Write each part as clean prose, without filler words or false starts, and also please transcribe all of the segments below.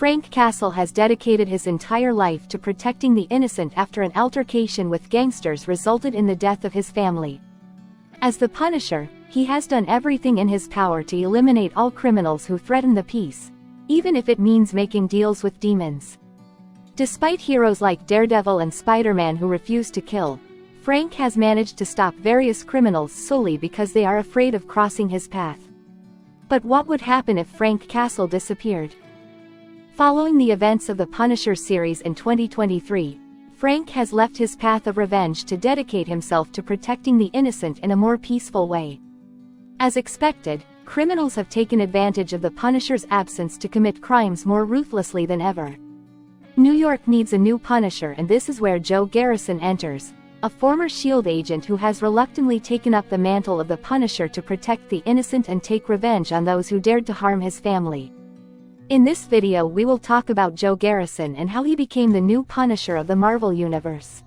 Frank Castle has dedicated his entire life to protecting the innocent after an altercation with gangsters resulted in the death of his family. As the Punisher, he has done everything in his power to eliminate all criminals who threaten the peace, even if it means making deals with demons. Despite heroes like Daredevil and Spider-Man who refuse to kill, Frank has managed to stop various criminals solely because they are afraid of crossing his path. But what would happen if Frank Castle disappeared? Following the events of the Punisher series in 2023, Frank has left his path of revenge to dedicate himself to protecting the innocent in a more peaceful way. As expected, criminals have taken advantage of the Punisher's absence to commit crimes more ruthlessly than ever. New York needs a new Punisher, and this is where Joe Garrison enters, a former S.H.I.E.L.D. agent who has reluctantly taken up the mantle of the Punisher to protect the innocent and take revenge on those who dared to harm his family. In this video we will talk about Joe Garrison and how he became the new Punisher of the Marvel Universe.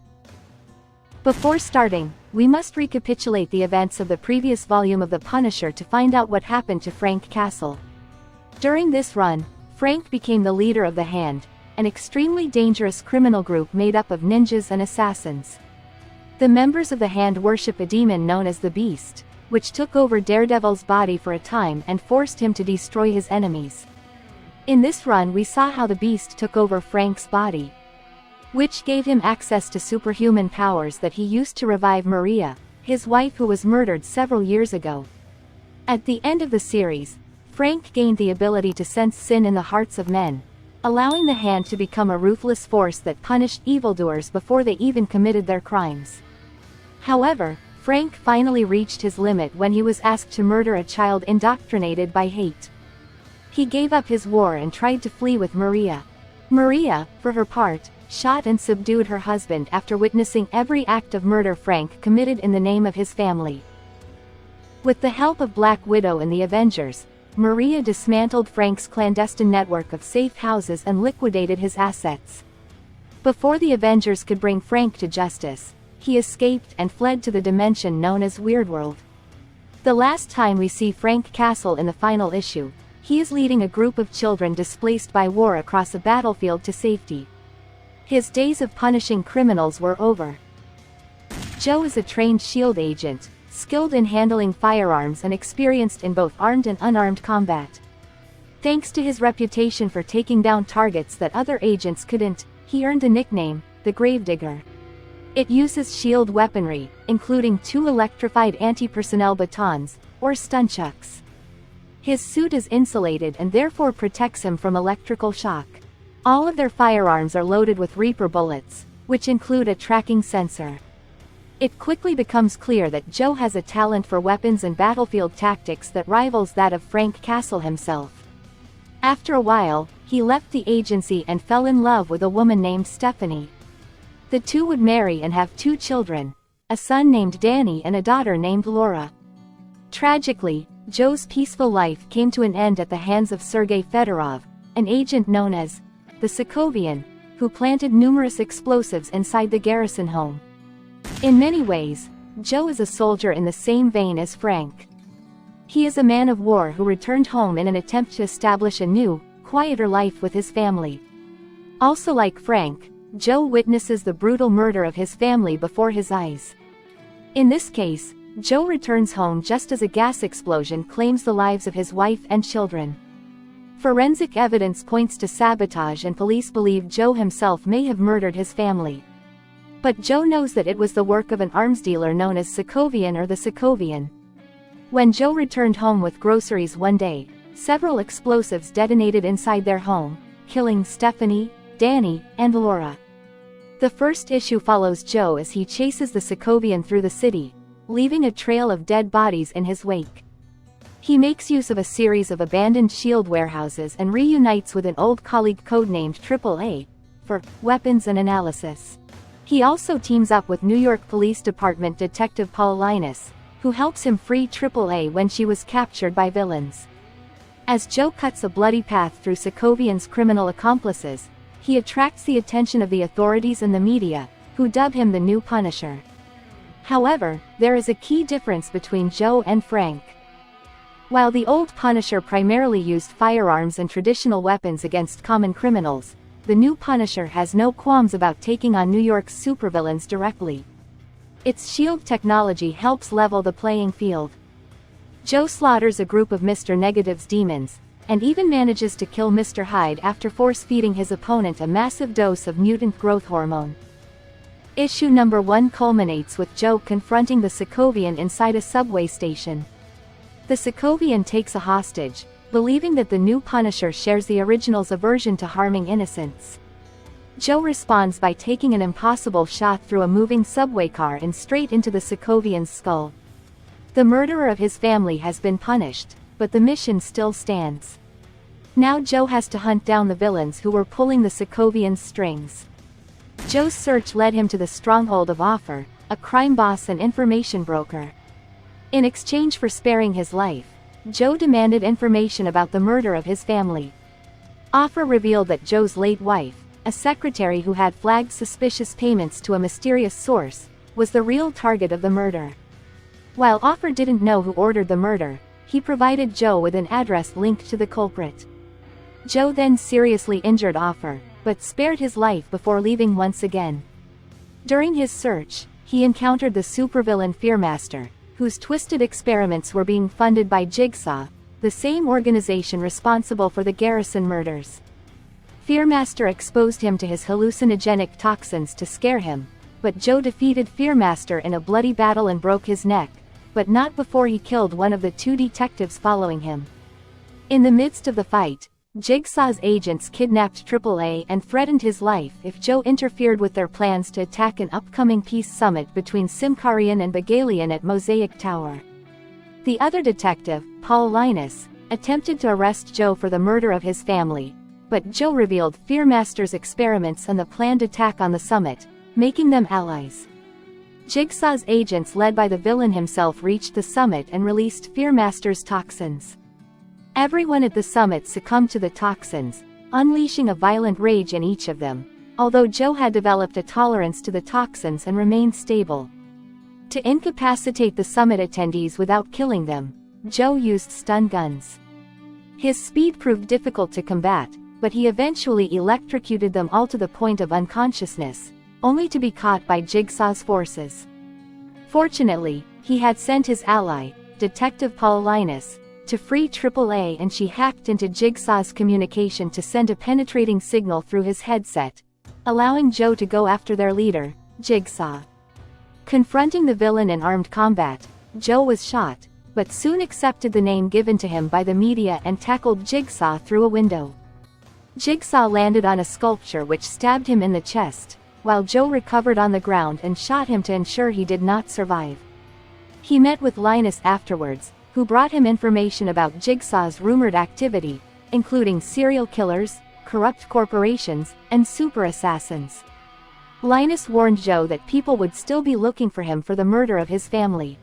Before starting, we must recapitulate the events of the previous volume of the Punisher to find out what happened to Frank Castle. During this run, Frank became the leader of the Hand, an extremely dangerous criminal group made up of ninjas and assassins. The members of the Hand worship a demon known as the Beast, which took over Daredevil's body for a time and forced him to destroy his enemies. In this run we saw how the Beast took over Frank's body, which gave him access to superhuman powers that he used to revive Maria, his wife who was murdered several years ago. At the end of the series, Frank gained the ability to sense sin in the hearts of men, allowing the Hand to become a ruthless force that punished evildoers before they even committed their crimes. However, Frank finally reached his limit when he was asked to murder a child indoctrinated by hate. He gave up his war and tried to flee with Maria. Maria, for her part, shot and subdued her husband after witnessing every act of murder Frank committed in the name of his family. With the help of Black Widow and the Avengers, Maria dismantled Frank's clandestine network of safe houses and liquidated his assets. Before the Avengers could bring Frank to justice, he escaped and fled to the dimension known as Weirdworld. The last time we see Frank Castle in the final issue, he is leading a group of children displaced by war across a battlefield to safety. His days of punishing criminals were over. Joe is a trained S.H.I.E.L.D. agent, skilled in handling firearms and experienced in both armed and unarmed combat. Thanks to his reputation for taking down targets that other agents couldn't, he earned the nickname, the Gravedigger. It uses S.H.I.E.L.D. weaponry, including 2 electrified anti-personnel batons, or stunchucks. His suit is insulated and therefore protects him from electrical shock. All of their firearms are loaded with Reaper bullets, which include a tracking sensor. It quickly becomes clear that Joe has a talent for weapons and battlefield tactics that rivals that of Frank Castle himself. After a while, he left the agency and fell in love with a woman named Stephanie. The two would marry and have 2 children, a son named Danny and a daughter named Laura. Tragically, Joe's peaceful life came to an end at the hands of Sergei Fedorov, an agent known as the Sokovian, who planted numerous explosives inside the Garrison home. In many ways, Joe is a soldier in the same vein as Frank. He is a man of war who returned home in an attempt to establish a new, quieter life with his family. Also like Frank, Joe witnesses the brutal murder of his family before his eyes. In this case, Joe returns home just as a gas explosion claims the lives of his wife and children. Forensic evidence points to sabotage and police believe Joe himself may have murdered his family. But Joe knows that it was the work of an arms dealer known as Sokovian or the Sokovian. When Joe returned home with groceries one day, several explosives detonated inside their home, killing Stephanie, Danny, and Laura. The first issue follows Joe as he chases the Sokovian through the city, leaving a trail of dead bodies in his wake. He makes use of a series of abandoned S.H.I.E.L.D. warehouses and reunites with an old colleague codenamed AAA, for weapons and analysis. He also teams up with New York Police Department Detective Paul Linus, who helps him free AAA when she was captured by villains. As Joe cuts a bloody path through Sokovian's criminal accomplices, he attracts the attention of the authorities and the media, who dub him the new Punisher. However, there is a key difference between Joe and Frank. While the old Punisher primarily used firearms and traditional weapons against common criminals, the new Punisher has no qualms about taking on New York's supervillains directly. Its shield technology helps level the playing field. Joe slaughters a group of Mr. Negative's demons, and even manages to kill Mr. Hyde after force-feeding his opponent a massive dose of mutant growth hormone. Issue number 1 culminates with Joe confronting the Sokovian inside a subway station. The Sokovian takes a hostage, believing that the new Punisher shares the original's aversion to harming innocents. Joe responds by taking an impossible shot through a moving subway car and straight into the Sokovian's skull. The murderer of his family has been punished, but the mission still stands. Now Joe has to hunt down the villains who were pulling the Sokovian's strings. Joe's search led him to the stronghold of Offer, a crime boss and information broker. In exchange for sparing his life, Joe demanded information about the murder of his family. Offer revealed that Joe's late wife, a secretary who had flagged suspicious payments to a mysterious source, was the real target of the murder. While Offer didn't know who ordered the murder, he provided Joe with an address linked to the culprit. Joe then seriously injured Offer, but spared his life before leaving once again. During his search, he encountered the supervillain Fearmaster, whose twisted experiments were being funded by Jigsaw, the same organization responsible for the Garrison murders. Fearmaster exposed him to his hallucinogenic toxins to scare him, but Joe defeated Fearmaster in a bloody battle and broke his neck, but not before he killed one of the 2 detectives following him. In the midst of the fight, Jigsaw's agents kidnapped AAA and threatened his life if Joe interfered with their plans to attack an upcoming peace summit between Symkarian and Bagalian at Mosaic Tower. The other detective, Paul Linus, attempted to arrest Joe for the murder of his family, but Joe revealed Fearmaster's experiments and the planned attack on the summit, making them allies. Jigsaw's agents led by the villain himself reached the summit and released Fearmaster's toxins. Everyone at the summit succumbed to the toxins, unleashing a violent rage in each of them, although Joe had developed a tolerance to the toxins and remained stable. To incapacitate the summit attendees without killing them, Joe used stun guns. His speed proved difficult to combat, but he eventually electrocuted them all to the point of unconsciousness, only to be caught by Jigsaw's forces. Fortunately, he had sent his ally, Detective Paul Linus, to free AAA, and she hacked into Jigsaw's communication to send a penetrating signal through his headset, allowing Joe to go after their leader, Jigsaw. Confronting the villain in armed combat, Joe was shot, but soon accepted the name given to him by the media and tackled Jigsaw through a window. Jigsaw landed on a sculpture which stabbed him in the chest, while Joe recovered on the ground and shot him to ensure he did not survive. He met with Linus afterwards, who brought him information about Jigsaw's rumored activity, including serial killers, corrupt corporations, and super assassins. Linus warned Joe that people would still be looking for him for the murder of his family.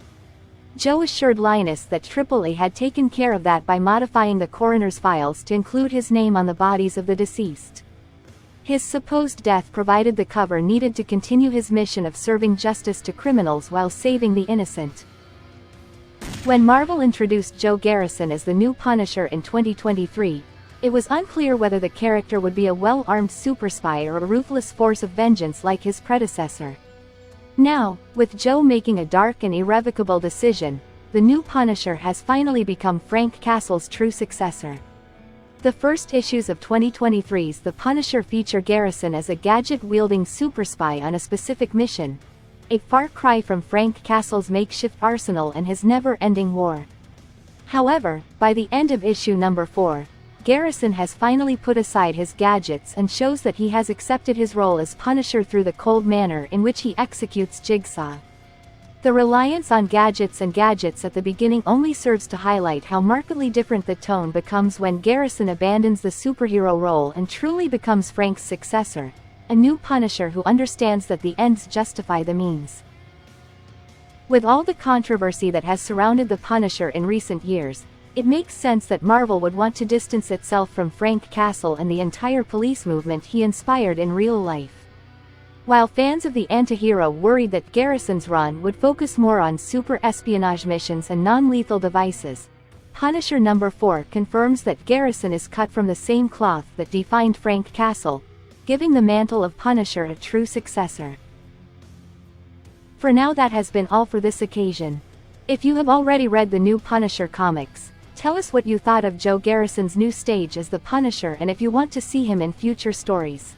Joe assured Linus that AAA had taken care of that by modifying the coroner's files to include his name on the bodies of the deceased. His supposed death provided the cover needed to continue his mission of serving justice to criminals while saving the innocent. When Marvel introduced Joe Garrison as the new Punisher in 2023, it was unclear whether the character would be a well-armed super spy or a ruthless force of vengeance like his predecessor. Now, with Joe making a dark and irrevocable decision, the new Punisher has finally become Frank Castle's true successor. The first issues of 2023's The Punisher feature Garrison as a gadget-wielding super spy on a specific mission, a far cry from Frank Castle's makeshift arsenal and his never-ending war. However, by the end of issue number 4, Garrison has finally put aside his gadgets and shows that he has accepted his role as Punisher through the cold manner in which he executes Jigsaw. The reliance on gadgets at the beginning only serves to highlight how markedly different the tone becomes when Garrison abandons the superhero role and truly becomes Frank's successor, a new Punisher who understands that the ends justify the means. With all the controversy that has surrounded the Punisher in recent years, it makes sense that Marvel would want to distance itself from Frank Castle and the entire police movement he inspired in real life. While fans of the antihero worried that Garrison's run would focus more on super espionage missions and non-lethal devices, Punisher number 4 confirms that Garrison is cut from the same cloth that defined Frank Castle, giving the mantle of Punisher a true successor. For now, that has been all for this occasion. If you have already read the new Punisher comics, tell us what you thought of Joe Garrison's new stage as the Punisher and if you want to see him in future stories.